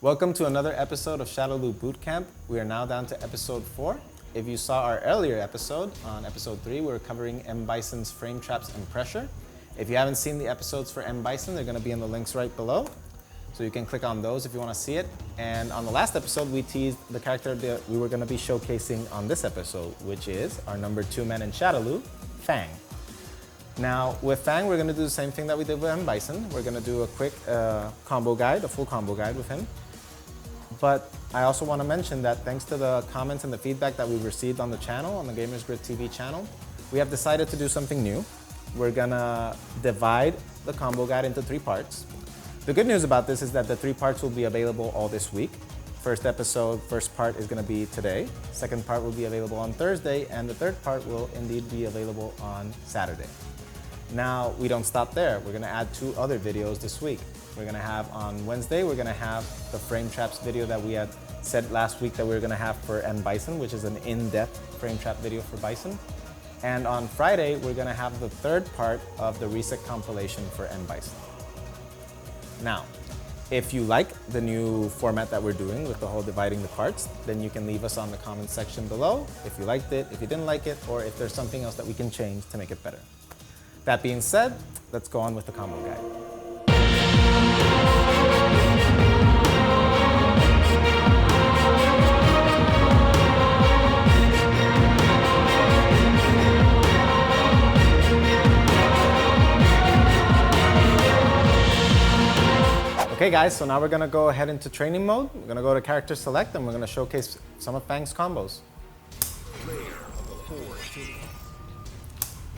Welcome to another episode of Shadowloo Bootcamp. We are now down to episode 4. If you saw our earlier episode, on episode 3, we were covering Bison's frame traps and pressure. If you haven't seen the episodes for Bison, they're going to be in the links right below. So you can click on those if you want to see it. And on the last episode, we teased the character that we were going to be showcasing on this episode, which is our number 2 man in Shadowloo, F.A.N.G. Now, with F.A.N.G, we're going to do the same thing that we did with Bison. We're going to do a quick combo guide, a full combo guide with him. But I also want to mention that thanks to the comments and the feedback that we've received on the channel, on the Gamers Grid TV channel, we have decided to do something new. We're gonna divide the combo guide into 3 parts. The good news about this is that the 3 parts will be available all this week. First part is gonna be today. Second part will be available on Thursday, and the third part will indeed be available on Saturday. Now, we don't stop there. We're gonna add 2 other videos this week. We're gonna have on Wednesday, we're gonna have the frame traps video that we had said last week that we were gonna have for Bison, which is an in-depth frame trap video for Bison. And on Friday, we're gonna have the 3rd part of the reset compilation for Bison. Now, if you like the new format that we're doing with the whole dividing the parts, then you can leave us on the comment section below if you liked it, if you didn't like it, or if there's something else that we can change to make it better. That being said, let's go on with the combo guide. Okay guys, so now we're gonna go ahead into training mode. We're gonna go to character select and we're gonna showcase some of F.A.N.G's combos.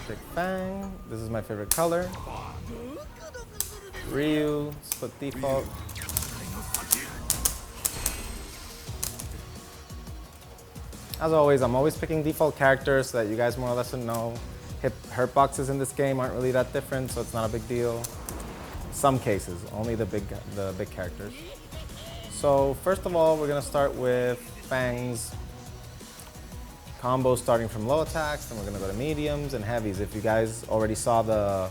Pick F.A.N.G, this is my favorite color. Ryu, split default. As always, I'm always picking default characters so that you guys more or less know. Hurt boxes in this game aren't really that different, so it's not a big deal. Some cases, only the big characters. So first of all, we're gonna start with F.A.N.G's combos starting from low attacks, then we're gonna go to mediums and heavies. If you guys already saw the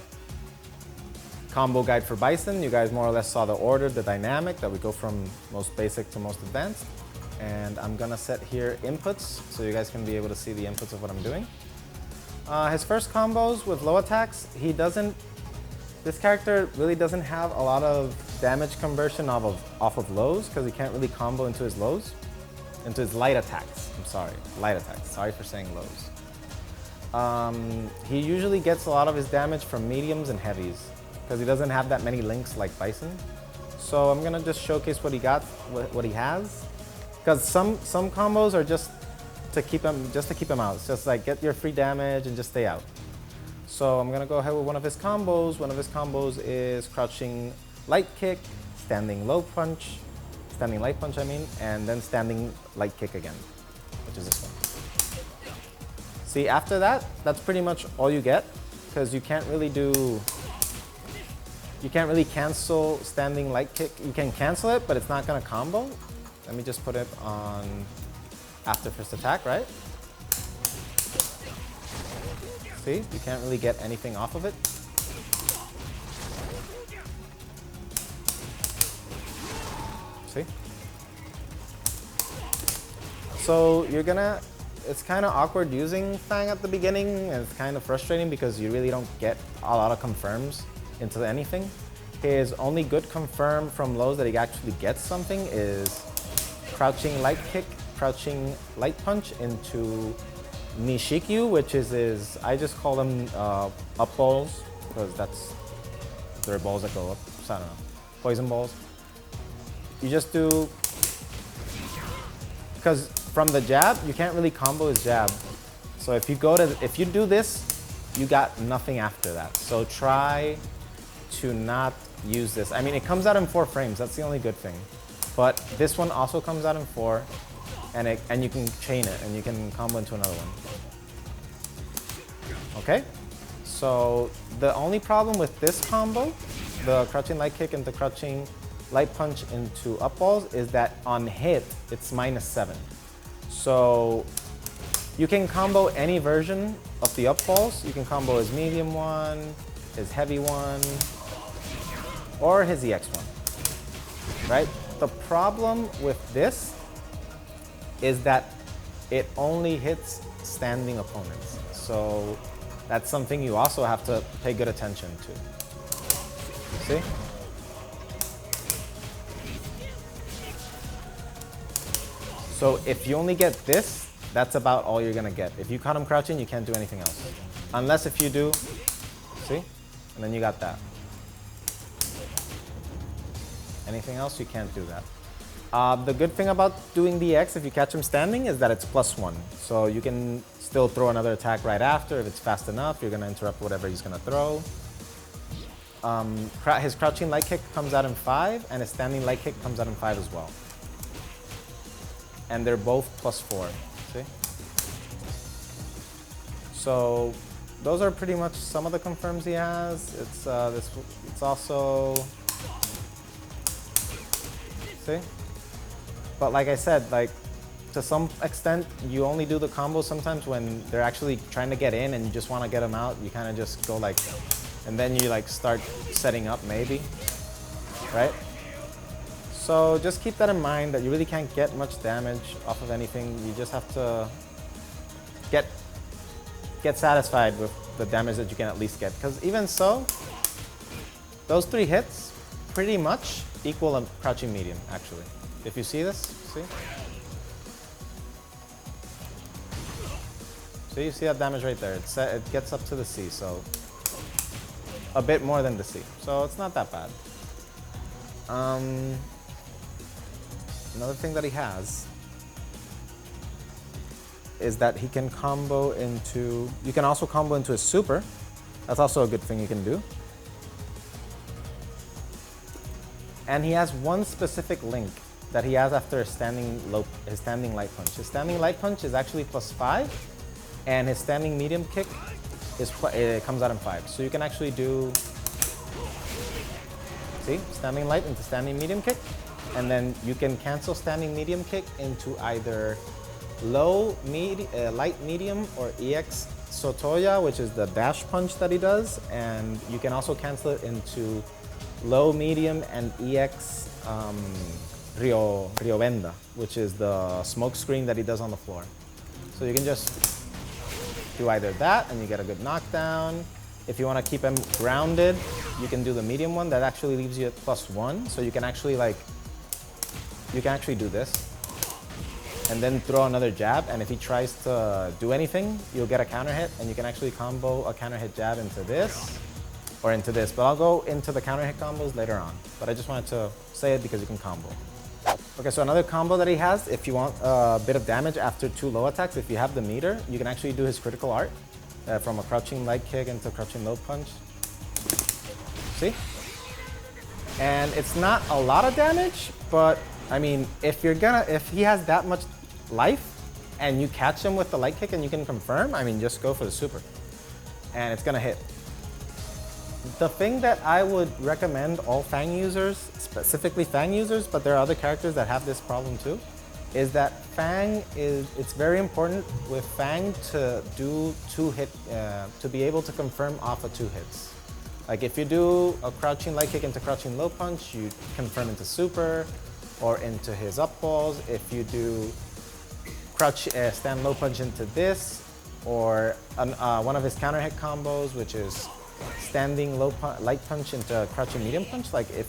combo guide for Bison, you guys more or less saw the order, the dynamic, that we go from most basic to most advanced. And I'm gonna set here inputs, so you guys can be able to see the inputs of what I'm doing. His first combos with low attacks, this character really doesn't have a lot of damage conversion off of lows, because he can't really combo into his lows, into his light attacks. I'm sorry, light attacks. Sorry for saying lows. He usually gets a lot of his damage from mediums and heavies, because he doesn't have that many links like Bison. So I'm gonna just showcase what he got, what he has, because some combos are just to keep him out. It's just like get your free damage and just stay out. So I'm gonna go ahead with one of his combos. One of his combos is crouching light kick, standing light punch, I mean, and then standing light kick again, which is this one. See, after that, that's pretty much all you get, because you can't really cancel standing light kick. You can cancel it, but it's not gonna combo. Let me just put it on after first attack, right? See, you can't really get anything off of it. See? So it's kind of awkward using F.A.N.G at the beginning, and it's kind of frustrating because you really don't get a lot of confirms into anything. His only good confirm from lows that he actually gets something is crouching light kick, crouching light punch into Nishikyu, which is his, I just call them up balls, because they're balls that go up, so I don't know, poison balls. You just do, because from the jab, you can't really combo his jab. So if you do this, you got nothing after that. So try to not use this. I mean, it comes out in 4 frames, that's the only good thing. But this one also comes out in 4. And you can chain it, and you can combo into another one. Okay? So the only problem with this combo, the crouching light kick into crouching light punch into up balls, is that on hit, it's -7. So you can combo any version of the up balls. You can combo his medium one, his heavy one, or his EX one, right? The problem with this is that it only hits standing opponents. So that's something you also have to pay good attention to. You see? So if you only get this, that's about all you're gonna get. If you caught him crouching, you can't do anything else. Unless if you do, see? And then you got that. Anything else, you can't do that. The good thing about doing the X, if you catch him standing, is that it's +1. So you can still throw another attack right after. If it's fast enough, you're gonna interrupt whatever he's gonna throw. His crouching light kick comes out in 5, and his standing light kick comes out in 5 as well. And they're both +4, see? So those are pretty much some of the confirms he has. It's also, see? But like I said, like to some extent, you only do the combos sometimes when they're actually trying to get in and you just want to get them out. You kind of just go like, and then you like start setting up maybe, right? So just keep that in mind that you really can't get much damage off of anything. You just have to get satisfied with the damage that you can at least get. Because even so, those 3 hits pretty much equal a crouching medium, actually. If you see this, see? So you see that damage right there. It gets up to the C, so a bit more than the C. So it's not that bad. Another thing that he has is that he can combo into, you can also combo into his super. That's also a good thing you can do. And he has one specific link that he has after his standing light punch. His standing light punch is actually +5, and his standing medium kick it comes out in 5. So you can actually do, see, standing light into standing medium kick, and then you can cancel standing medium kick into either light medium or EX Sotoya, which is the dash punch that he does, and you can also cancel it into low medium and EX Riovenda, which is the smoke screen that he does on the floor. So you can just do either that and you get a good knockdown. If you want to keep him grounded, you can do the medium one that actually leaves you at +1. So you can actually do this and then throw another jab, and if he tries to do anything, you'll get a counter hit, and you can actually combo a counter hit jab into this or into this. But I'll go into the counter hit combos later on. But I just wanted to say it because you can combo. Okay, so another combo that he has, if you want a bit of damage after 2 low attacks, if you have the meter, you can actually do his critical art from a crouching light kick into crouching low punch. See? And it's not a lot of damage, but I mean, if he has that much life and you catch him with the light kick and you can confirm, I mean, just go for the super and it's gonna hit. The thing that I would recommend all F.A.N.G users, specifically F.A.N.G users, but there are other characters that have this problem too, is that it's very important with F.A.N.G to do 2 hit, to be able to confirm off of 2 hits. Like if you do a crouching light kick into crouching low punch, you confirm into super or into his up balls. If you do stand low punch into this, or one of his counter hit combos, which is standing light punch into crouching medium punch, like if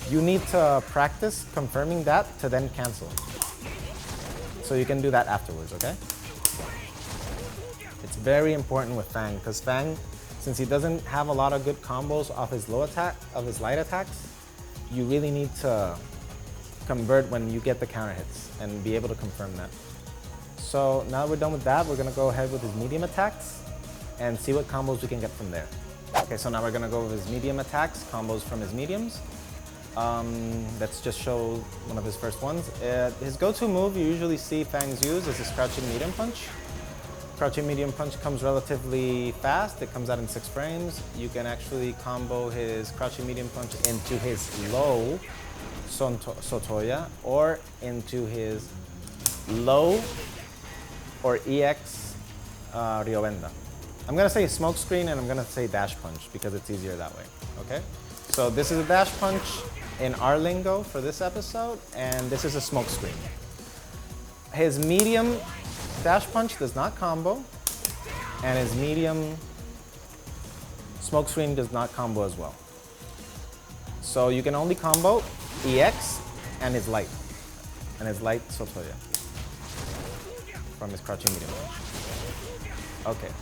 you need to practice confirming that to then cancel. So you can do that afterwards, okay? It's very important with F.A.N.G because F.A.N.G, since he doesn't have a lot of good combos off his his light attacks, you really need to convert when you get the counter hits and be able to confirm that. So now that we're done with that, we're gonna go ahead with his medium attacks and see what combos we can get from there. Okay, so now we're gonna go with his medium attacks, combos from his mediums. Let's just show one of his first ones. His go-to move you usually see F.A.N.G's use is his crouching medium punch. Crouching medium punch comes relatively fast. It comes out in 6 frames. You can actually combo his crouching medium punch into his low Sotoya or into his low or EX Riovenda. I'm gonna say smoke screen and I'm gonna say dash punch because it's easier that way, okay? So this is a dash punch. in our lingo for this episode, and this is a smoke screen. His medium dash punch does not combo, and his medium smoke screen does not combo as well. So you can only combo EX and his light Sotoya from his crouching medium punch. Okay.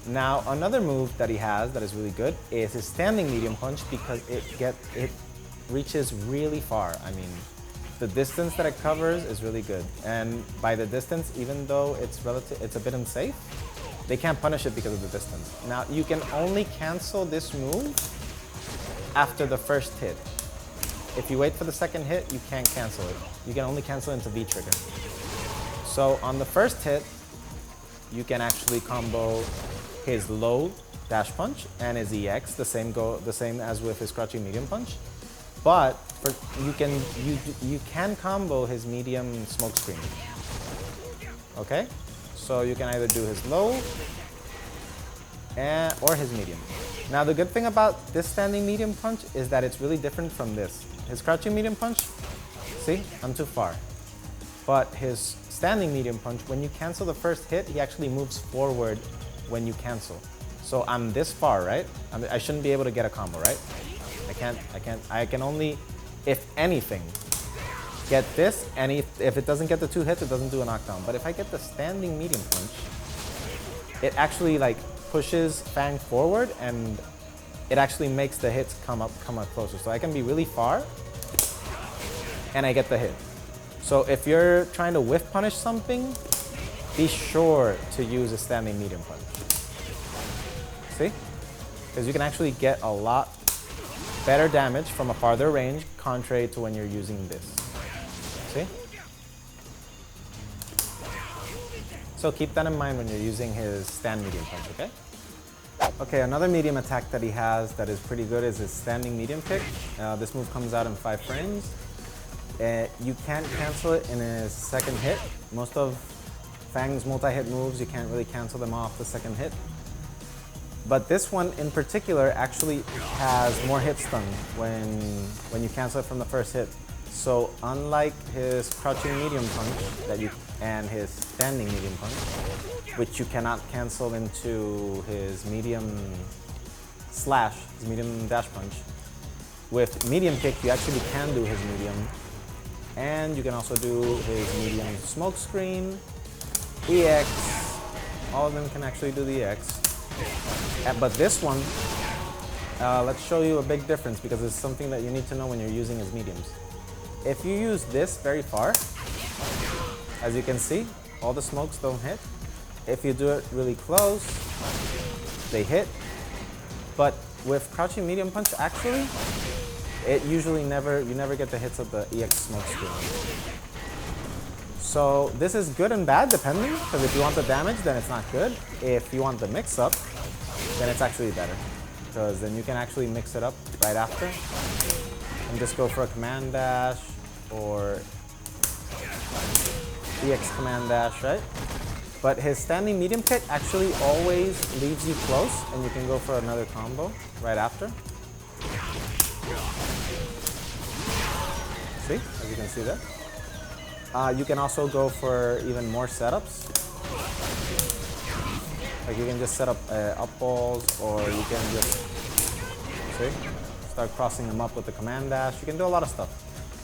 Now another move that he has that is really good is his standing medium punch, because it reaches really far. I mean, the distance that it covers is really good. And by the distance, even though it's a bit unsafe, they can't punish it because of the distance. Now you can only cancel this move after the first hit. If you wait for the second hit, you can't cancel it. You can only cancel it into V trigger. So on the first hit, you can actually combo his low dash punch and his EX, the same as with his crouching medium punch. But you can combo his medium smoke screen. Okay? So you can either do his low or his medium. Now the good thing about this standing medium punch is that it's really different from this. His crouching medium punch, see, I'm too far. But his standing medium punch, when you cancel the first hit, he actually moves forward when you cancel. So I'm this far, right? I shouldn't be able to get a combo, right? I can only, if anything, get this, and if it doesn't get the 2 hits, it doesn't do a knockdown. But if I get the standing medium punch, it actually like pushes F.A.N.G forward, and it actually makes the hits come up closer. So I can be really far, and I get the hit. So if you're trying to whiff punish something, be sure to use a standing medium punch. See? Because you can actually get a lot better damage from a farther range, contrary to when you're using this. See? So keep that in mind when you're using his stand medium punch, okay? Okay, another medium attack that he has that is pretty good is his standing medium kick. This move comes out in 5 frames. You can't cancel it in his second hit. Most of F.A.N.G's multi-hit moves, you can't really cancel them off the second hit. But this one in particular actually has more hit stun when you cancel it from the first hit. So unlike his crouching medium punch and his standing medium punch, which you cannot cancel into his medium slash, his medium dash punch, with medium kick you actually can do his medium, and you can also do his medium smoke screen, EX, all of them can actually do the EX. But this one, let's show you a big difference, because it's something that you need to know when you're using his mediums. If you use this very far, as you can see, all the smokes don't hit. If you do it really close, they hit. But with crouching medium punch, actually, you never get the hits of the EX smoke screen. So this is good and bad depending, because if you want the damage, then it's not good. If you want the mix up, then it's actually better, because then you can actually mix it up right after and just go for a command dash or EX command dash, right? But his standing medium kick actually always leaves you close, and you can go for another combo right after. See, as you can see there. You can also go for even more setups. Like you can just set up up balls, or you can just, see, start crossing them up with the command dash. You can do a lot of stuff.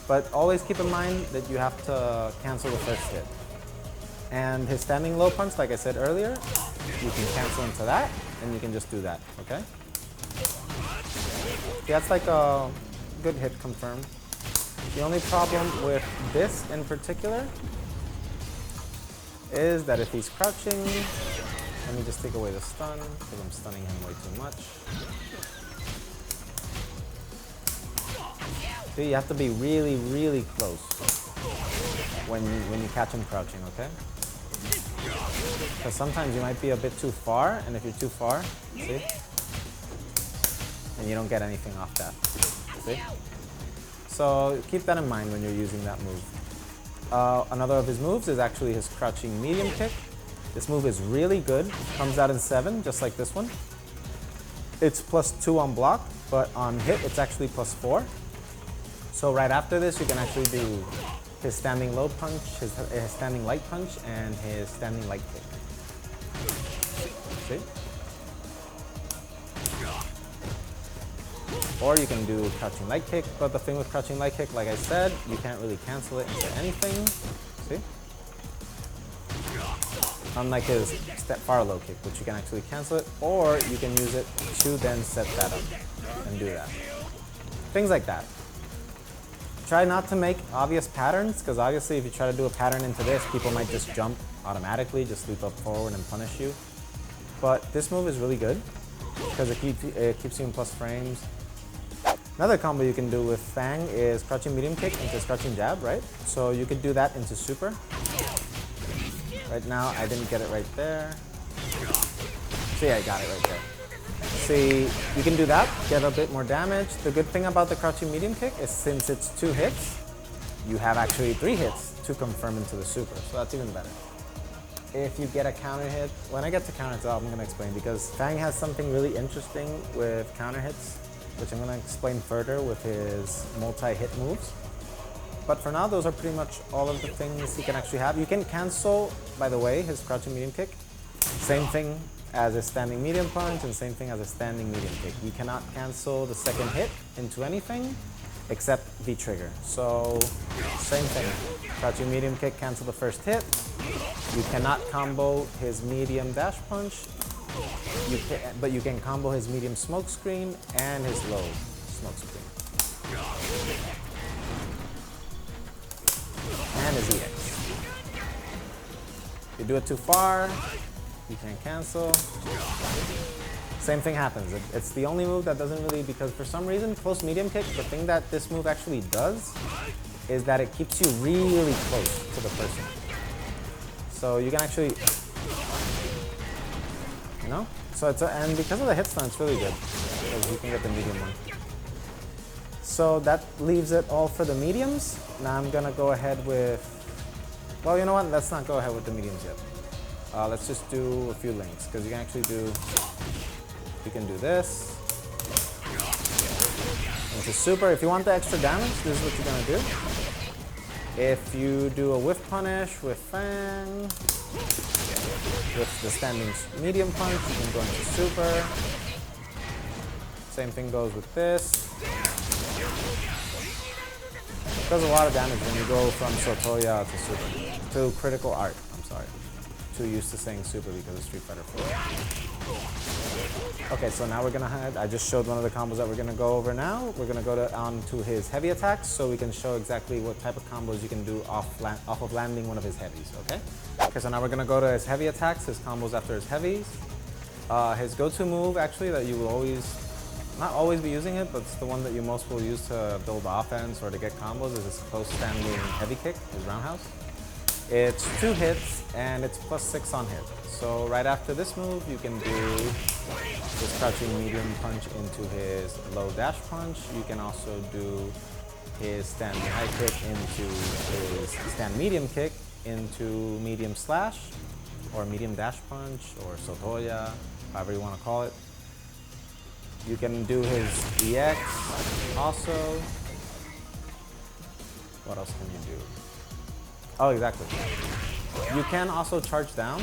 But always keep in mind that you have to cancel the first hit. And his standing low punch, like I said earlier, you can cancel into that, and you can just do that, okay? Yeah, that's like a good hit confirmed. The only problem with this in particular is that if he's crouching, let me just take away the stun, because I'm stunning him way too much. See, you have to be really, really close when you catch him crouching, okay? Because sometimes you might be a bit too far, and if you're too far, see? And you don't get anything off that, see? So keep that in mind when you're using that move. Another of his moves is actually his crouching medium kick. This move is really good. Comes out in 7, just like this one. It's +2 on block, but on hit, it's actually +4. So right after this, you can actually do his standing low punch, his standing light punch, and his standing light kick. See? Or you can do crouching light kick, but the thing with crouching light kick, like I said, you can't really cancel it into anything. See? Unlike his step far low kick, which you can actually cancel it, or you can use it to then set that up and do that. Things like that. Try not to make obvious patterns, because obviously if you try to do a pattern into this, people might just jump automatically, just leap up forward and punish you. But this move is really good, because it keeps you in plus frames. Another combo you can do with F.A.N.G is crouching medium kick into crouching jab, right? So you could do that into super. Right now, I didn't get it right there. See, I got it right there. See, you can do that, get a bit more damage. The good thing about the crouching medium kick is since it's 2 hits, you have actually 3 hits to confirm into the super, so that's even better. If you get a counter hit, when I get to counter hits, I'm going to explain, because F.A.N.G has something really interesting with counter hits, which I'm going to explain further with his multi-hit moves. But for now, those are pretty much all of the things he can actually have. You can cancel, by the way, his crouching medium kick. Same thing as a standing medium punch and same thing as a standing medium kick. You cannot cancel the second hit into anything except the trigger. So same thing, crouching medium kick, cancel the first hit. You cannot combo his medium dash punch, but you can combo his medium smoke screen and his low smoke screen. And his EX. If you do it too far, you can't cancel. Same thing happens. It's the only move that doesn't really, because for some reason, close medium kick, the thing that this move actually does is that it keeps you really close to the person. So you can actually, you know? So and because of the hit stun, it's really good, because you can get the medium one. So that leaves it all for the mediums. Now I'm gonna go ahead with, well, you know what? Let's not go ahead with the mediums yet. Let's just do a few links, because you can actually do, you can do this. Which is super. If you want the extra damage, this is what you're gonna do. If you do a whiff punish with F.A.N.G, with the standing medium punch, you can go into super. Same thing goes with this. It does a lot of damage when you go from Sotoya to super, to critical art, I'm sorry. Too used to saying super because of Street Fighter 4. Okay, so now we're gonna have, I just showed one of the combos that we're gonna go over now. We're gonna go on to his heavy attacks, so we can show exactly what type of combos you can do off of landing one of his heavies, okay? Okay, so now we're gonna go to his heavy attacks, his combos after his heavies. His go-to move, actually, that you will always, not always be using it, but it's the one that you most will use to build offense or to get combos, is his close standing heavy kick, his roundhouse. It's 2 hits and it's +6 on hit. So right after this move, you can do his crouching medium punch into his low dash punch. You can also do his standing high kick into his stand medium kick into medium slash or medium dash punch or Sotoya, however you want to call it. You can do his EX also. What else can you do? Oh, exactly. You can also charge down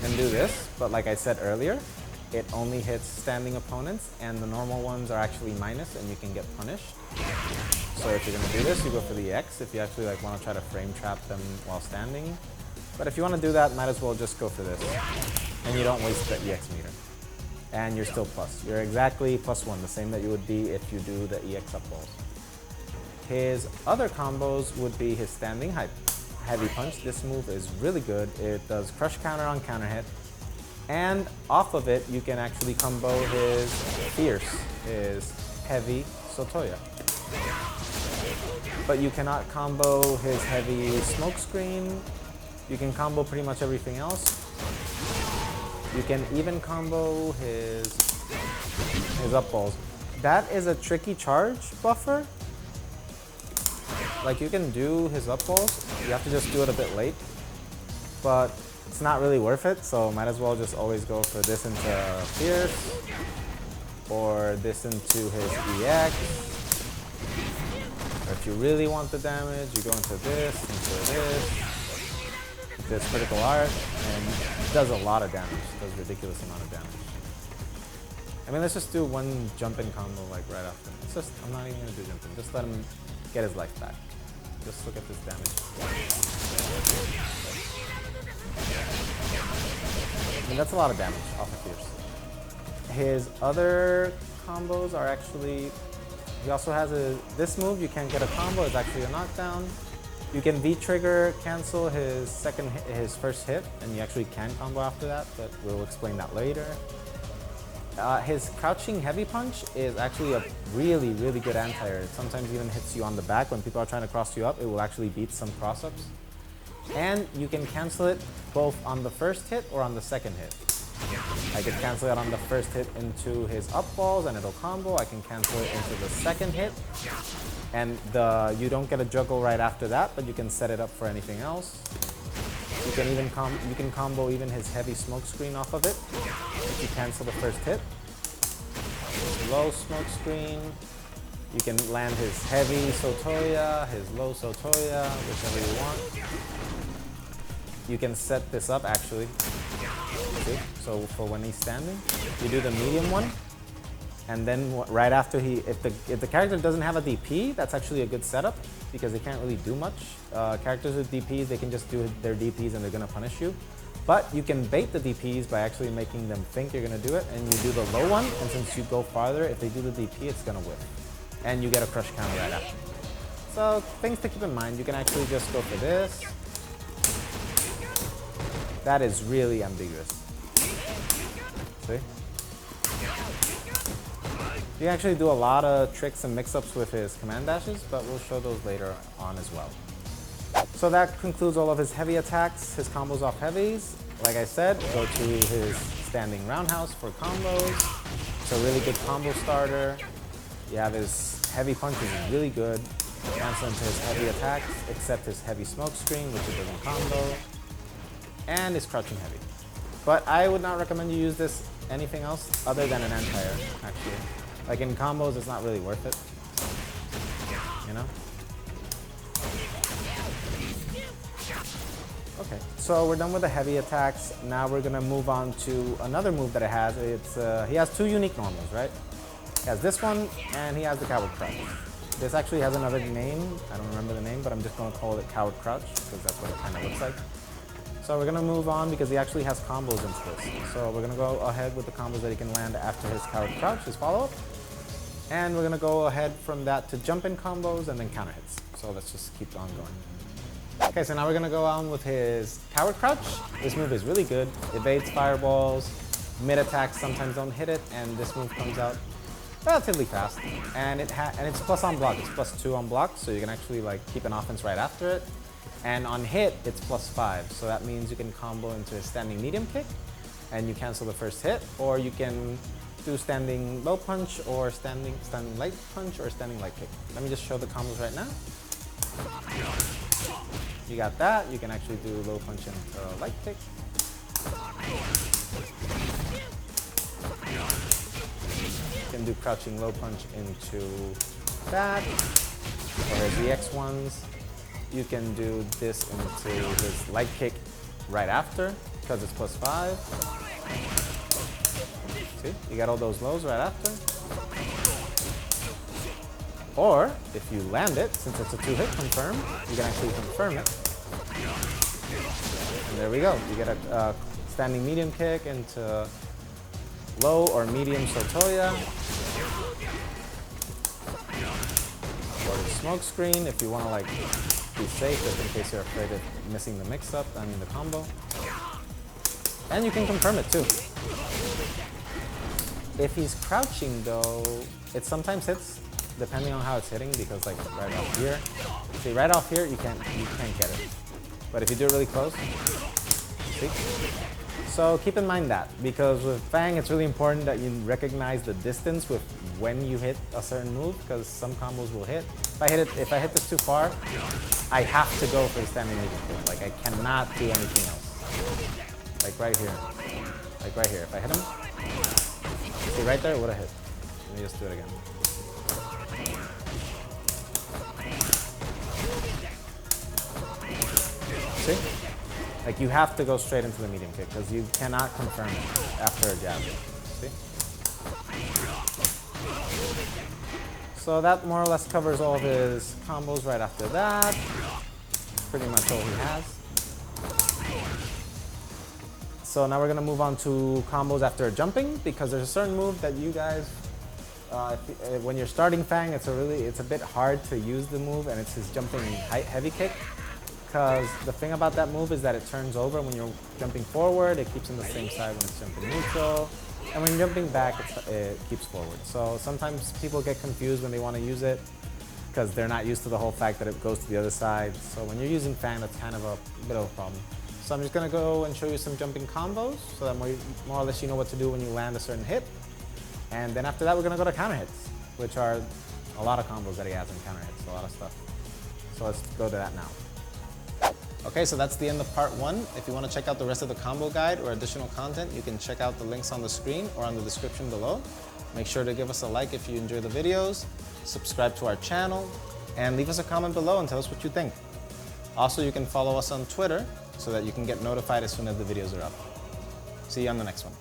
and do this, but like I said earlier, it only hits standing opponents and the normal ones are actually minus and you can get punished. So if you're gonna do this, you go for the EX if you actually like want to try to frame trap them while standing. But if you want to do that, might as well just go for this. And you don't waste the EX meter. And you're still plus. You're exactly +1, the same that you would be if you do the EX up balls. His other combos would be his standing heavy punch. This move is really good. It does crush counter on counter hit. And off of it, you can actually combo his fierce, his heavy Sotoya. But you cannot combo his heavy smoke screen. You can combo pretty much everything else. You can even combo his up balls. That is a tricky charge buffer. Like you can do his up balls, you have to just do it a bit late, but it's not really worth it, so might as well just always go for this into Fierce, or this into his EX, If you really want the damage, you go into this, this critical art, and it does a lot of damage. It does a ridiculous amount of damage. I mean, let's just do one jump-in combo like right after. It's just, I'm not even gonna do jump-in. Just let him get his life back. Just look at this damage. I mean, that's a lot of damage off of Fierce. His other combos are actually, he also has this move, you can't get a combo, it's actually a knockdown. You can V-trigger cancel his first hit, and you actually can combo after that, but we'll explain that later. His crouching heavy punch is actually a really, really good anti-air. It sometimes even hits you on the back. When people are trying to cross you up, it will actually beat some cross-ups. And you can cancel it both on the first hit or on the second hit. I could cancel it on the first hit into his up balls and it'll combo. I can cancel it into the second hit. And you don't get a juggle right after that, but you can set it up for anything else. You can even combo even his heavy smoke screen off of it if you cancel the first hit. Low smoke screen. You can land his heavy Sotoya, his low Sotoya, whichever you want. You can set this up actually. See? So for when he's standing, you do the medium one. And then right after if the character doesn't have a DP, that's actually a good setup because they can't really do much. Characters with DPs, they can just do their DPs and they're gonna punish you. But you can bait the DPs by actually making them think you're gonna do it, and you do the low one, and since you go farther, if they do the DP, it's gonna whip. And you get a crush counter right after. So things to keep in mind, you can actually just go for this. That is really ambiguous. See? You can actually do a lot of tricks and mix-ups with his command dashes, but we'll show those later on as well. So that concludes all of his heavy attacks, his combos off heavies. Like I said, go to his standing roundhouse for combos. It's a really good combo starter. You have his heavy punch is really good. Cancel into his heavy attacks, except his heavy smoke screen, which it doesn't combo. And his crouching heavy. But I would not recommend you use this anything else other than an anti-air, actually. Like in combos, it's not really worth it, you know? Okay, so we're done with the heavy attacks. Now we're gonna move on to another move that it has. He has two unique normals, right? He has this one, and he has the Coward Crouch. This actually has another name. I don't remember the name, but I'm just gonna call it Coward Crouch, because that's what it kind of looks like. So we're gonna move on because he actually has combos into this. So we're gonna go ahead with the combos that he can land after his Coward Crouch, his follow-up. And we're gonna go ahead from that to jump-in combos and then counter hits. So let's just keep on going. Okay, so now we're gonna go on with his Coward Crouch. This move is really good. Evades fireballs, mid attacks sometimes don't hit it, and this move comes out relatively fast. And it's plus on block. It's +2 on block, so you can actually like keep an offense right after it. And on hit, it's +5. So that means you can combo into a standing medium kick, and you cancel the first hit, or you can do standing low punch or standing light punch or standing light kick. Let me just show the combos right now. You got that. You can actually do low punch into light kick. You can do crouching low punch into that. Or here's the X ones. You can do this into this light kick right after because it's +5. See, you got all those lows right after. Or, if you land it, since it's a 2-hit confirm, you can actually confirm it. And there we go. You get a standing medium kick into low or medium Sotoya. Or the smoke screen if you want to like be safe, just in case you're afraid of missing the mix-up, the combo. And you can confirm it too. If he's crouching though, it sometimes hits depending on how it's hitting because like right off here. See, right off here you can't get it. But if you do it really close, see? So keep in mind that because with F.A.N.G it's really important that you recognize the distance with when you hit a certain move because some combos will hit. If I hit this too far, I have to go for the standing medium kick. Like I cannot do anything else. Like right here. Like right here. If I hit him, see right there, it would have hit. Let me just do it again. See? Like you have to go straight into the medium kick because you cannot confirm it after a jab. See? So that more or less covers all of his combos right after that. Pretty much all he has. So now we're gonna move on to combos after jumping because there's a certain move that you guys, when you're starting F.A.N.G, it's a bit hard to use the move, and it's his jumping height heavy kick. Because the thing about that move is that it turns over when you're jumping forward, it keeps on the same side when it's jumping neutral, and when you're jumping back, it keeps forward. So sometimes people get confused when they want to use it because they're not used to the whole fact that it goes to the other side. So when you're using F.A.N.G, that's kind of a bit of a problem. So I'm just going to go and show you some jumping combos so that more or less you know what to do when you land a certain hit. And then after that, we're going to go to counter hits, which are a lot of combos that he has in counter hits, a lot of stuff. So let's go to that now. Okay, so that's the end of part 1. If you want to check out the rest of the combo guide or additional content, you can check out the links on the screen or on the description below. Make sure to give us a like if you enjoy the videos, subscribe to our channel, and leave us a comment below and tell us what you think. Also, you can follow us on Twitter so that you can get notified as soon as the videos are up. See you on the next one.